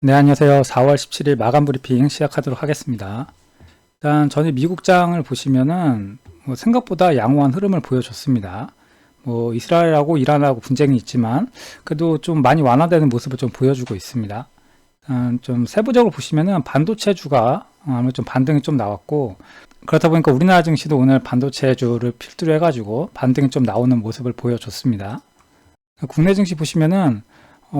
네, 안녕하세요. 4월 17일 마감 브리핑 시작하도록 하겠습니다. 일단 전일 미국장을 보시면은 생각보다 양호한 흐름을 보여줬습니다. 이스라엘하고 이란하고 분쟁이 있지만 그래도 좀 많이 완화되는 모습을 좀 보여주고 있습니다. 좀 세부적으로 보시면은 반도체주가 아무래도 좀 반등이 좀 나왔고, 그렇다 보니까 우리나라 증시도 오늘 반도체주를 필두로 해가지고 반등이 좀 나오는 모습을 보여줬습니다. 국내 증시 보시면은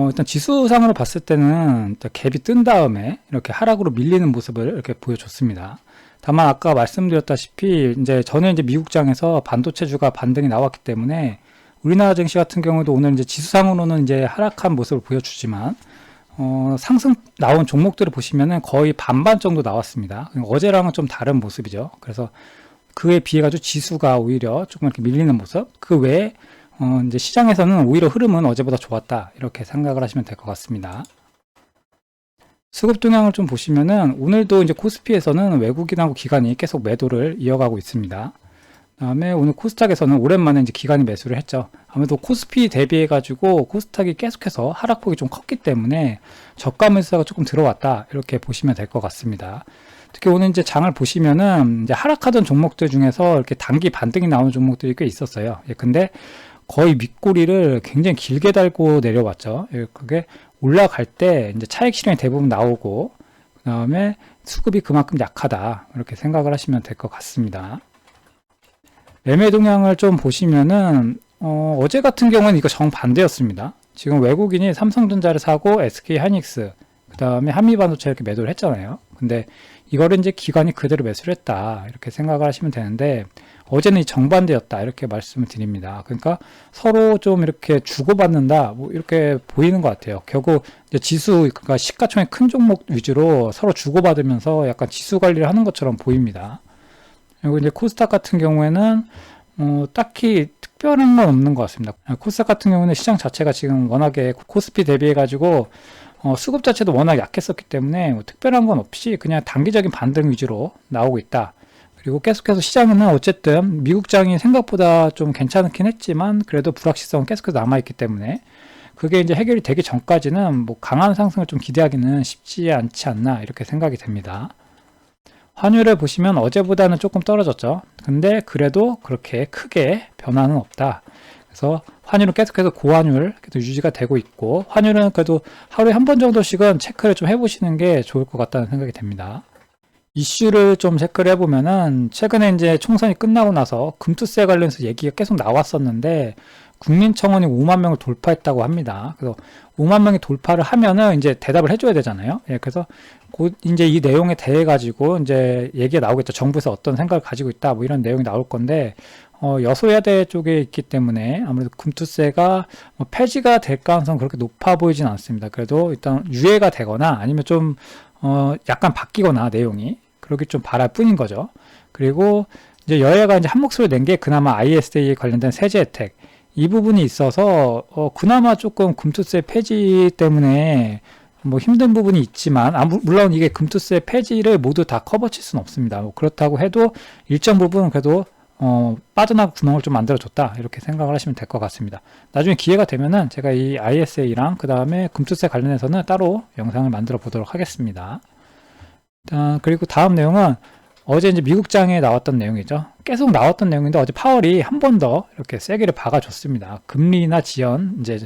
일단 지수상으로 봤을 때는 갭이 뜬 다음에 이렇게 하락으로 밀리는 모습을 이렇게 보여줬습니다. 다만 아까 말씀드렸다시피 저는 이제 미국장에서 반도체주가 반등이 나왔기 때문에 우리나라 증시 같은 경우도 오늘 이제 지수상으로는 이제 하락한 모습을 보여주지만 상승 나온 종목들을 보시면은 거의 반반 정도 나왔습니다. 어제랑은 좀 다른 모습이죠. 그래서 그에 비해 가지고 지수가 오히려 조금 이렇게 밀리는 모습. 그 외에 이제 시장에서는 오히려 흐름은 어제보다 좋았다, 이렇게 생각을 하시면 될 것 같습니다. 수급 동향을 좀 보시면은 오늘도 이제 코스피에서는 외국인하고 기관이 계속 매도를 이어가고 있습니다. 그다음에 오늘 코스닥에서는 오랜만에 이제 기관이 매수를 했죠. 아무래도 코스피 대비해 가지고 코스닥이 계속해서 하락폭이 좀 컸기 때문에 저가 매수가 조금 들어왔다, 이렇게 보시면 될 것 같습니다. 특히 오늘 이제 장을 보시면은 이제 하락하던 종목들 중에서 이렇게 단기 반등이 나오는 종목들이 꽤 있었어요. 근데 거의 윗꼬리를 굉장히 길게 달고 내려왔죠. 그게 올라갈 때 이제 차익 실현이 대부분 나오고, 그 다음에 수급이 그만큼 약하다, 이렇게 생각을 하시면 될 것 같습니다. 매매 동향을 좀 보시면은 어제 같은 경우는 이거 정반대였습니다. 지금 외국인이 삼성전자를 사고 SK 하이닉스, 그 다음에 한미반도체 이렇게 매도를 했잖아요. 근데 이거를 이제 기관이 그대로 매수를 했다, 이렇게 생각을 하시면 되는데, 어제는 이 정반대였다, 이렇게 말씀을 드립니다. 그러니까 서로 좀 이렇게 주고받는다, 이렇게 보이는 것 같아요. 결국 이제 지수, 그러니까 시가총액 큰 종목 위주로 서로 주고받으면서 약간 지수 관리를 하는 것처럼 보입니다. 그리고 이제 코스닥 같은 경우에는 딱히 특별한 건 없는 것 같습니다. 코스닥 같은 경우는 시장 자체가 지금 워낙에 코스피 대비해가지고 수급 자체도 워낙 약했었기 때문에 특별한 건 없이 그냥 단기적인 반등 위주로 나오고 있다. 그리고 계속해서 시장에는 어쨌든 미국장이 생각보다 좀 괜찮긴 했지만 그래도 불확실성은 계속해서 남아있기 때문에 그게 이제 해결이 되기 전까지는 강한 상승을 좀 기대하기는 쉽지 않지 않나, 이렇게 생각이 됩니다. 환율을 보시면 어제보다는 조금 떨어졌죠. 근데 그래도 그렇게 크게 변화는 없다. 그래서 환율은 계속해서 고환율 유지가 되고 있고, 환율은 그래도 하루에 한 번 정도씩은 체크를 좀 해보시는 게 좋을 것 같다는 생각이 됩니다. 이슈를 좀 체크를 해보면은 최근에 이제 총선이 끝나고 나서 금투세 관련해서 얘기가 계속 나왔었는데 국민청원이 5만 명을 돌파했다고 합니다. 그래서 5만 명이 돌파를 하면은 이제 대답을 해줘야 되잖아요. 그래서 곧 이제 이 내용에 대해 가지고 이제 얘기가 나오겠죠. 정부에서 어떤 생각을 가지고 있다, 이런 내용이 나올 건데 여소야대 쪽에 있기 때문에 아무래도 금투세가 폐지가 될 가능성은 그렇게 높아 보이진 않습니다. 그래도 일단 유예가 되거나 아니면 좀 약간 바뀌거나 내용이 그렇게 좀 바랄 뿐인 거죠. 그리고 이제 여야가 이제 한 목소리 낸 게 그나마 ISA 관련된 세제 혜택, 이 부분이 있어서 그나마 조금 금투세 폐지 때문에 힘든 부분이 있지만, 물론 이게 금투세 폐지를 모두 다 커버칠 수는 없습니다. 그렇다고 해도 일정 부분 그래도 빠져나갈 구멍을 좀 만들어줬다, 이렇게 생각을 하시면 될 것 같습니다. 나중에 기회가 되면은 제가 이 ISA랑 그 다음에 금투세 관련해서는 따로 영상을 만들어 보도록 하겠습니다. 그리고 다음 내용은 어제 이제 미국장에 나왔던 내용이죠. 계속 나왔던 내용인데 어제 파월이 한 번 더 이렇게 세게를 박아줬습니다. 금리나 지연 이제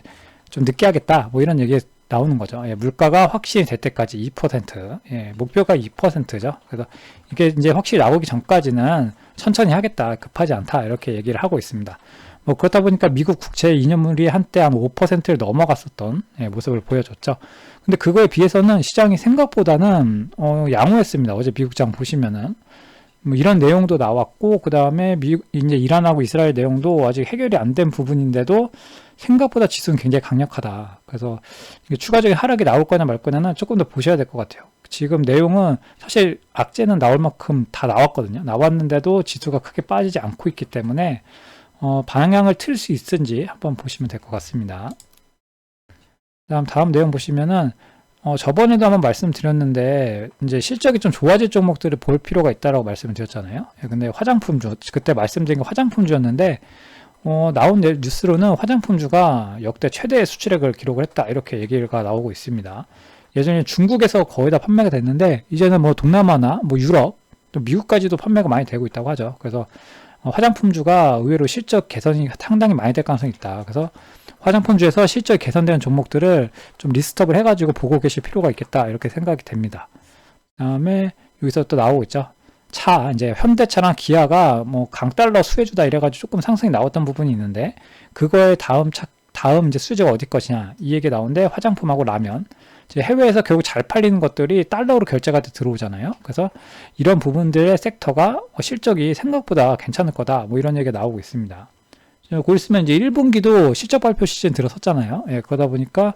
좀 늦게 하겠다, 이런 얘기 나오는 거죠. 물가가 확실히 될 때까지 2%, 목표가 2%죠. 그래서 이게 이제 확실히 나오기 전까지는 천천히 하겠다, 급하지 않다, 이렇게 얘기를 하고 있습니다. 그렇다 보니까 미국 국채 2년물이 한때 한 5%를 넘어갔었던 모습을 보여줬죠. 근데 그거에 비해서는 시장이 생각보다는 양호했습니다. 어제 미국장 보시면은 이런 내용도 나왔고, 그 다음에 이제 이란하고 이스라엘 내용도 아직 해결이 안 된 부분인데도 생각보다 지수는 굉장히 강력하다. 그래서 이게 추가적인 하락이 나올 거냐 말 거냐는 조금 더 보셔야 될 것 같아요. 지금 내용은 사실 악재는 나올 만큼 다 나왔거든요. 나왔는데도 지수가 크게 빠지지 않고 있기 때문에 방향을 틀 수 있은지 한번 보시면 될 것 같습니다. 다음 내용 보시면은 저번에도 한번 말씀드렸는데 이제 실적이 좀 좋아질 종목들을 볼 필요가 있다라고 말씀을 드렸잖아요. 근데 화장품주, 그때 말씀드린 게 화장품주였는데 나온 뉴스로는 화장품주가 역대 최대의 수출액을 기록을 했다, 이렇게 얘기가 나오고 있습니다. 예전에 중국에서 거의 다 판매가 됐는데 이제는 뭐 동남아나 뭐 유럽 또 미국까지도 판매가 많이 되고 있다고 하죠. 그래서 화장품주가 의외로 실적 개선이 상당히 많이 될 가능성이 있다. 그래서 화장품주에서 실적이 개선되는 종목들을 좀 리스트업을 해가지고 보고 계실 필요가 있겠다, 이렇게 생각이 됩니다. 그다음에 여기서 또 나오고 있죠. 차, 이제 현대차랑 기아가 뭐 강달러 수혜주다 이래가지고 조금 상승이 나왔던 부분이 있는데, 그거의 다음 이제 수혜주가 어디 것이냐, 이 얘기 나오는데, 화장품하고 라면, 이제 해외에서 결국 잘 팔리는 것들이 달러로 결제가 돼 들어오잖아요. 그래서 이런 부분들의 섹터가 실적이 생각보다 괜찮을 거다, 뭐 이런 얘기가 나오고 있습니다. 곧 있으면 이제 1분기도 실적 발표 시즌 들어섰잖아요. 예, 그러다 보니까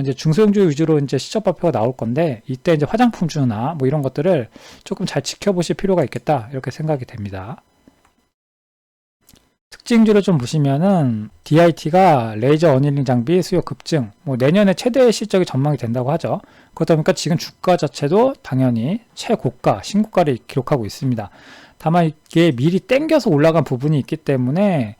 이제 중소형주 위주로 이제 실적 발표가 나올 건데, 이때 이제 화장품주나 뭐 이런 것들을 조금 잘 지켜보실 필요가 있겠다, 이렇게 생각이 됩니다. 특징주를 좀 보시면은 DIT가 레이저 어닐링 장비 수요 급증, 뭐 내년에 최대 실적이 전망이 된다고 하죠. 그러다 보니까 지금 주가 자체도 당연히 최고가, 신고가를 기록하고 있습니다. 다만 이게 미리 땡겨서 올라간 부분이 있기 때문에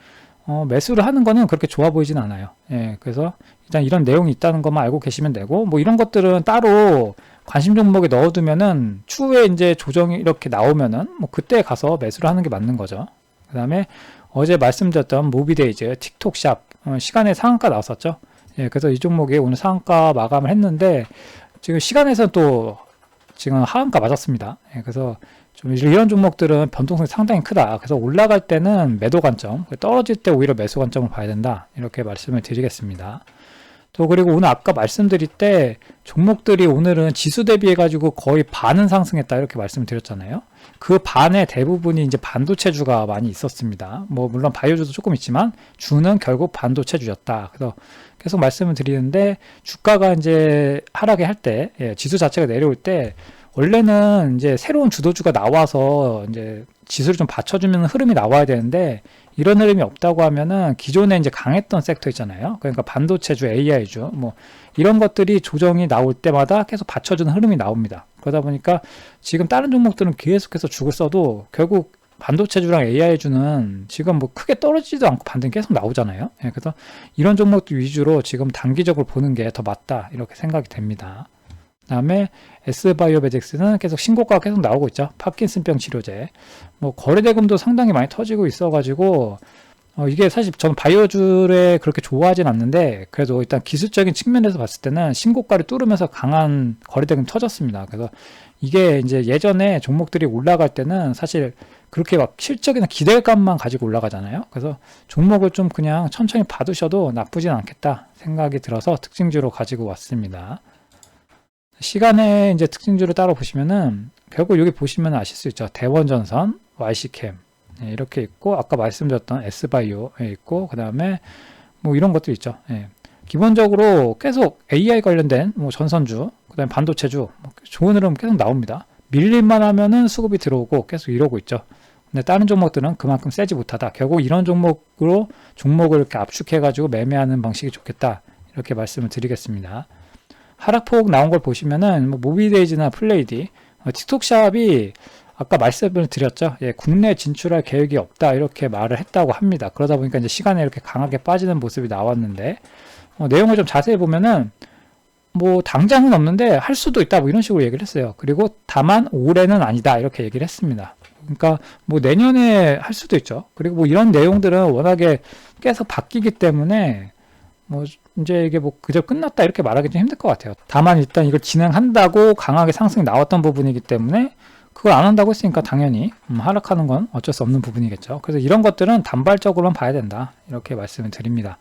매수를 하는 거는 그렇게 좋아 보이진 않아요. 예, 그래서 일단 이런 내용이 있다는 것만 알고 계시면 되고, 뭐 이런 것들은 따로 관심 종목에 넣어두면은 추후에 이제 조정이 이렇게 나오면은 뭐 그때 가서 매수를 하는 게 맞는 거죠. 그 다음에 어제 말씀드렸던 모비데이즈, 틱톡샵, 시간에 상한가 나왔었죠. 예, 그래서 이 종목이 오늘 상한가 마감을 했는데, 지금 시간에서 또 지금 하한가 맞았습니다. 예, 그래서 좀 이런 종목들은 변동성이 상당히 크다. 그래서 올라갈 때는 매도 관점, 떨어질 때 오히려 매수 관점을 봐야 된다, 이렇게 말씀을 드리겠습니다. 또 그리고 오늘 아까 말씀드릴 때 종목들이 오늘은 지수 대비해 가지고 거의 반은 상승했다, 이렇게 말씀을 드렸잖아요. 그 반의 대부분이 이제 반도체주가 많이 있었습니다. 뭐 물론 바이오주도 조금 있지만 주는 결국 반도체주였다. 그래서 계속 말씀을 드리는데, 주가가 이제 하락을 할 때, 지수 자체가 내려올 때 원래는 이제 새로운 주도주가 나와서 이제 지수를 좀 받쳐주면 흐름이 나와야 되는데, 이런 흐름이 없다고 하면은 기존에 이제 강했던 섹터 있잖아요. 그러니까 반도체주, AI주, 뭐 이런 것들이 조정이 나올 때마다 계속 받쳐주는 흐름이 나옵니다. 그러다 보니까 지금 다른 종목들은 계속해서 죽을 써도 결국 반도체주랑 AI주는 지금 뭐 크게 떨어지지도 않고 반등이 계속 나오잖아요. 예, 그래서 이런 종목들 위주로 지금 단기적으로 보는 게 더 맞다, 이렇게 생각이 됩니다. 그 다음에 S바이오베직스는 계속 신고가가 계속 나오고 있죠. 파킨슨병 치료제. 뭐 거래대금도 상당히 많이 터지고 있어가지고, 이게 사실 저는 바이오주를 그렇게 좋아하진 않는데, 그래도 일단 기술적인 측면에서 봤을 때는 신고가를 뚫으면서 강한 거래대금이 터졌습니다. 그래서 이게 이제 예전에 종목들이 올라갈 때는 사실 그렇게 막 실적이나 기대감만 가지고 올라가잖아요. 그래서 종목을 좀 그냥 천천히 봐두셔도 나쁘진 않겠다 생각이 들어서 특징주로 가지고 왔습니다. 시간에 이제 특징주를 따로 보시면은 결국 여기 보시면 아실 수 있죠. 대원전선, YC캠, 네, 이렇게 있고, 아까 말씀드렸던 S바이오에 있고, 그 다음에 뭐 이런 것도 있죠. 예. 기본적으로 계속 AI 관련된 뭐 전선주, 그 다음에 반도체주, 뭐 좋은 흐름 계속 나옵니다. 밀릴만 하면은 수급이 들어오고 계속 이러고 있죠. 근데 다른 종목들은 그만큼 세지 못하다. 결국 이런 종목으로 종목을 이렇게 압축해가지고 매매하는 방식이 좋겠다, 이렇게 말씀을 드리겠습니다. 하락폭 나온 걸 보시면은 뭐 모비데이즈나 플레이디, 틱톡샵이 아까 말씀을 드렸죠. 예, 국내 진출할 계획이 없다, 이렇게 말을 했다고 합니다. 그러다 보니까 이제 시간에 이렇게 강하게 빠지는 모습이 나왔는데, 내용을 좀 자세히 보면은 뭐 당장은 없는데 할 수도 있다, 뭐 이런 식으로 얘기를 했어요. 그리고 다만 올해는 아니다, 이렇게 얘기를 했습니다. 그러니까 뭐 내년에 할 수도 있죠. 그리고 뭐 이런 내용들은 워낙에 계속 바뀌기 때문에 뭐 이제 이게 뭐 그저 끝났다, 이렇게 말하기 좀 힘들 것 같아요. 다만 일단 이걸 진행한다고 강하게 상승이 나왔던 부분이기 때문에 그걸 안 한다고 했으니까 당연히 하락하는 건 어쩔 수 없는 부분이겠죠. 그래서 이런 것들은 단발적으로만 봐야 된다, 이렇게 말씀을 드립니다.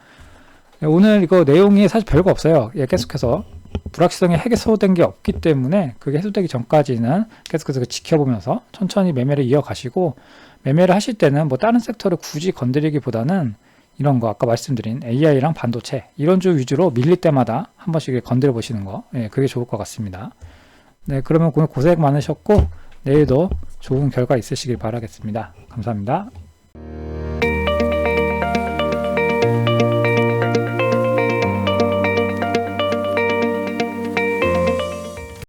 오늘 이거 내용이 사실 별거 없어요. 예, 계속해서 불확실성이 해소된 게 없기 때문에 그게 해소되기 전까지는 계속해서 지켜보면서 천천히 매매를 이어가시고, 매매를 하실 때는 뭐 다른 섹터를 굳이 건드리기보다는 이런 거 아까 말씀드린 AI랑 반도체 이런 주 위주로 밀릴 때마다 한 번씩 건드려 보시는 거, 예, 그게 좋을 것 같습니다. 네, 그러면 오늘 고생 많으셨고 내일도 좋은 결과 있으시길 바라겠습니다. 감사합니다.